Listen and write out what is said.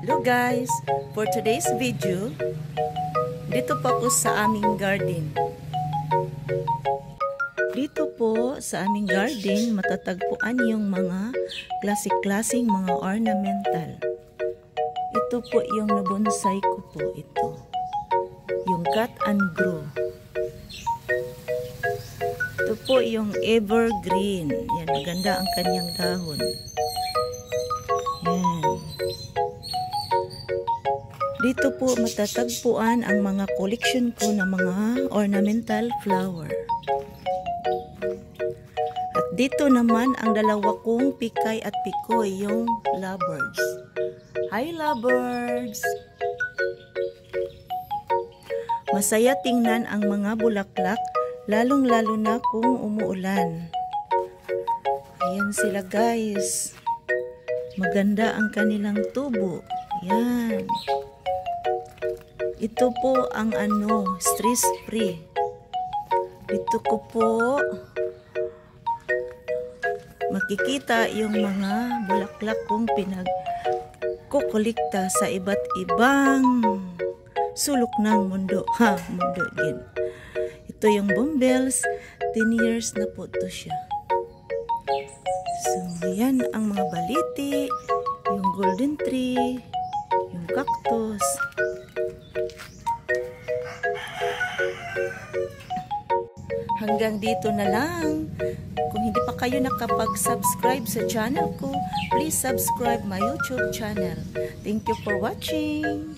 Hello guys! For today's video, dito po ako sa aming garden. Dito po sa aming garden, matatagpuan yung mga klasik-klasing mga ornamental. Ito po yung nabonsai ko po ito. Yung cut and grow. Ito po yung evergreen. Yan, maganda ang kanyang dahon. Yan. Dito po matatagpuan ang mga collection ko ng mga ornamental flower. At dito naman ang dalawa kong pikay at pikoy, yung lovebirds. Hi lovebirds! Masaya tingnan ang mga bulaklak, lalong-lalo na kung umuulan. Ayan sila guys. Maganda ang kanilang tubo. Yan. Ito po ang stress free. Dito ko po makikita yung mga bulaklak kong pinagkukulikta sa iba't ibang sulok ng mundo. Mundo din. Ito yung bumbles. 10 years na po ito siya. So, yan ang mga baliti, yung golden tree, yung cactus. Hanggang dito na lang. Kung hindi pa kayo nakapag-subscribe sa channel ko, please subscribe my YouTube channel. Thank you for watching.